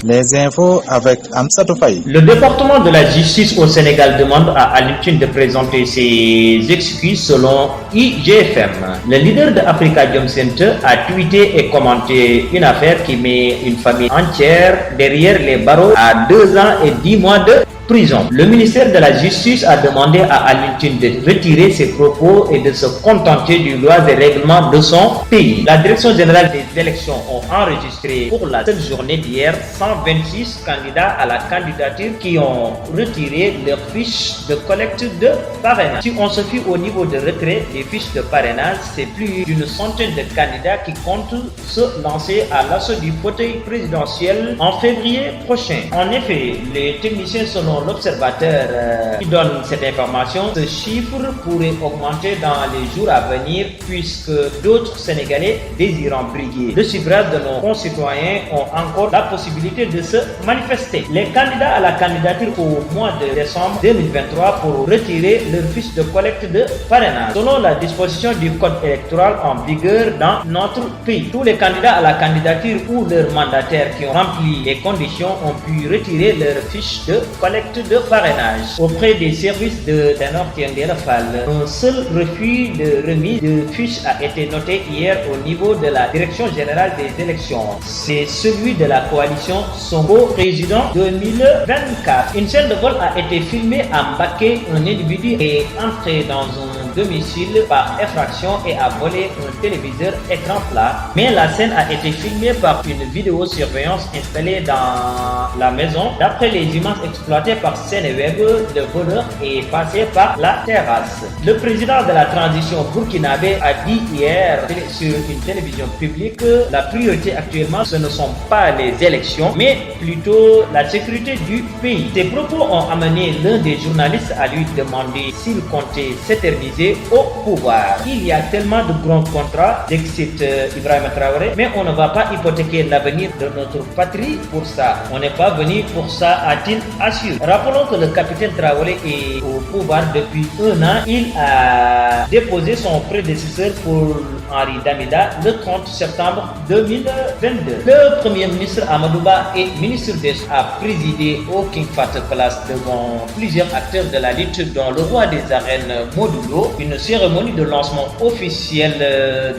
Les infos avec Amsatou Faye. Le département de la justice au Sénégal demande à Alioune Tine de présenter ses excuses selon IGFM. Le leader de Africa Jom Center a tweeté et commenté une affaire qui met une famille entière derrière les barreaux à 2 ans et 10 mois de prison. Le ministère de la Justice a demandé à Alioune Tine de retirer ses propos et de se contenter du loi et règlement de son pays. La Direction générale des élections a enregistré pour la seule journée d'hier 126 candidats à la candidature qui ont retiré leurs fiches de collecte de parrainage. Si on se fie au niveau de retrait des fiches de parrainage, c'est plus d'une centaine de candidats qui comptent se lancer à l'assaut du fauteuil présidentiel en février prochain. En effet, les techniciens selon l'observateur qui donne cette information, ce chiffre pourrait augmenter dans les jours à venir puisque d'autres Sénégalais désirant briguer le suffrage de nos concitoyens ont encore la possibilité de se manifester. Les candidats à la candidature au mois de décembre 2023 pour retirer leur fiche de collecte de parrainage. Selon la disposition du code électoral en vigueur dans notre pays, tous les candidats à la candidature ou leurs mandataires qui ont rempli les conditions ont pu retirer leur fiche de collecte de parrainage auprès des services de Tanor Tiendela Fall. Un seul refus de remise de fiches a été noté hier au niveau de la Direction générale des élections. C'est celui de la coalition Sonko Président 2024. Une scène de vol a été filmée à Mbacké. Un individu est entré dans un domicile par effraction et a volé un téléviseur écran plat. Mais la scène a été filmée par une vidéosurveillance installée dans la maison. D'après les images exploitées par Sénéweb, le voleur est passé par la terrasse. Le président de la transition burkinabé a dit hier sur une télévision publique que la priorité actuellement ce ne sont pas les élections mais plutôt la sécurité du pays. Ces propos ont amené l'un des journalistes à lui demander s'il comptait s'éterniser au pouvoir. Il y a tellement de grands contrats, d'excite Ibrahima Traoré, mais on ne va pas hypothéquer l'avenir de notre patrie pour ça. On n'est pas venu pour ça, a-t-il assuré. Rappelons que le capitaine Traoré est au pouvoir depuis 1 an. Il a déposé son prédécesseur pour Henri Damida le 30 septembre 2022. Le premier ministre Amadou Ba et ministre des a présidé au King Fahd Palace devant plusieurs acteurs de la lutte dont le roi des arènes Modou Lo. Une cérémonie de lancement officiel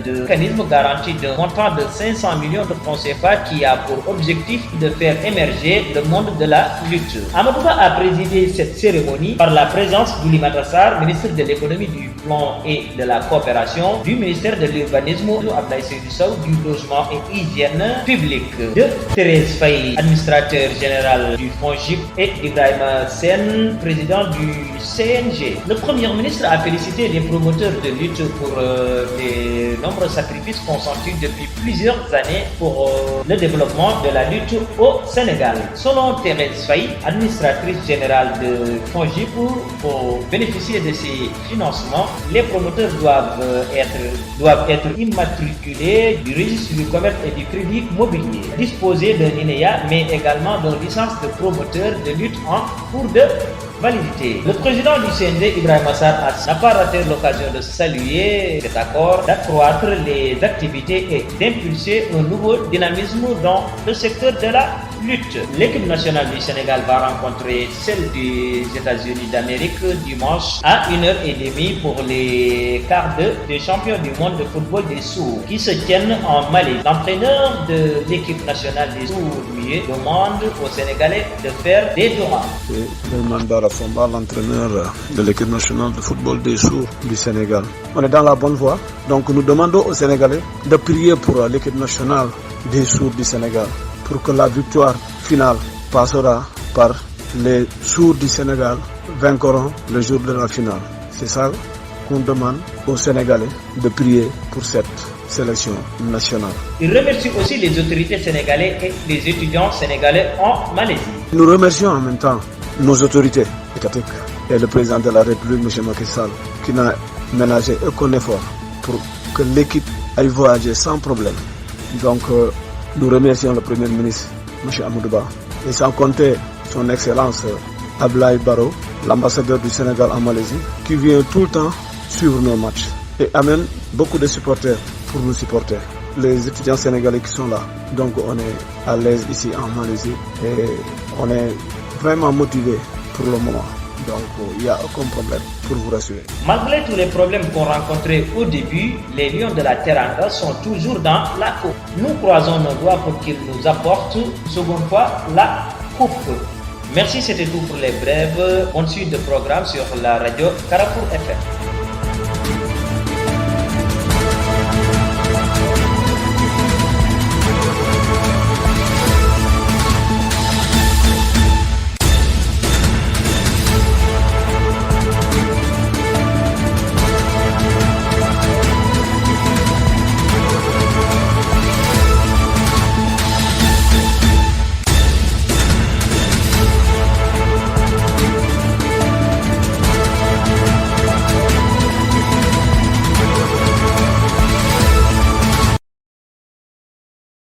de mécanisme garanti d'un montant de 500 millions de francs CFA qui a pour objectif de faire émerger le monde de la lutte. Amadou Ba a présidé cette cérémonie par la présence d'Oulimata Sarr, ministre de l'économie, du plan et de la coopération, du ministère de l'urbanisme, Abdoulaye Seydou Sow, du logement et hygiène publique, de Thérèse Faye, administrateur général du FONGIP, et d'Ibrahima Sène, président du CNG. Le premier ministre a félicité les promoteurs de lutte pour les nombreux sacrifices consentis depuis plusieurs années pour le développement de la lutte au Sénégal. Selon Thérèse Faye, administratrice générale de FONGIP, pour bénéficier de ces financements, les promoteurs doivent être immatriculés du registre du commerce et du crédit mobilier, disposer d'un INEA, mais également d'une licence de promoteur de lutte en cours de validité. Le président du CNG, Ibrahima Sarr, n'a pas raté l'occasion de saluer cet accord, d'accroître les activités et d'impulser un nouveau dynamisme dans le secteur de la lutte. L'équipe nationale du Sénégal va rencontrer celle des États-Unis d'Amérique dimanche à 1h30 pour les quarts des champions du monde de football des sourds qui se tiennent en Malaisie. L'entraîneur de l'équipe nationale des sourds demande aux Sénégalais de faire des droits. L'entraîneur de l'équipe nationale de football des sourds du Sénégal. On est dans la bonne voie, donc nous demandons aux Sénégalais de prier pour l'équipe nationale des sourds du Sénégal, pour que la victoire finale passera par les sourds du Sénégal vaincront le jour de la finale. C'est ça qu'on demande aux Sénégalais de prier pour cette sélection nationale. Il remercie aussi les autorités sénégalaises et les étudiants sénégalais en Malaisie. Nous remercions en même temps nos autorités étatiques et le président de la République, M. Macky Sall, qui n'a ménagé aucun effort pour que l'équipe aille voyager sans problème. Donc, nous remercions le Premier ministre, M. Amadou Ba, et sans compter son Excellence Abdoulaye Barrow, l'ambassadeur du Sénégal en Malaisie, qui vient tout le temps suivre nos matchs et amène beaucoup de supporters pour nous supporter. les étudiants sénégalais qui sont là. Donc on est à l'aise ici en Malaisie et on est vraiment motivés pour le moment. Donc il n'y a aucun problème pour vous rassurer. Malgré tous les problèmes qu'on rencontrait au début, les Lions de la Teranga sont toujours dans la coupe. Nous croisons nos doigts pour qu'ils nous apportent une seconde fois la coupe. Merci, c'était tout pour les brèves. Bonne suite de programme sur la radio Carrefour FM.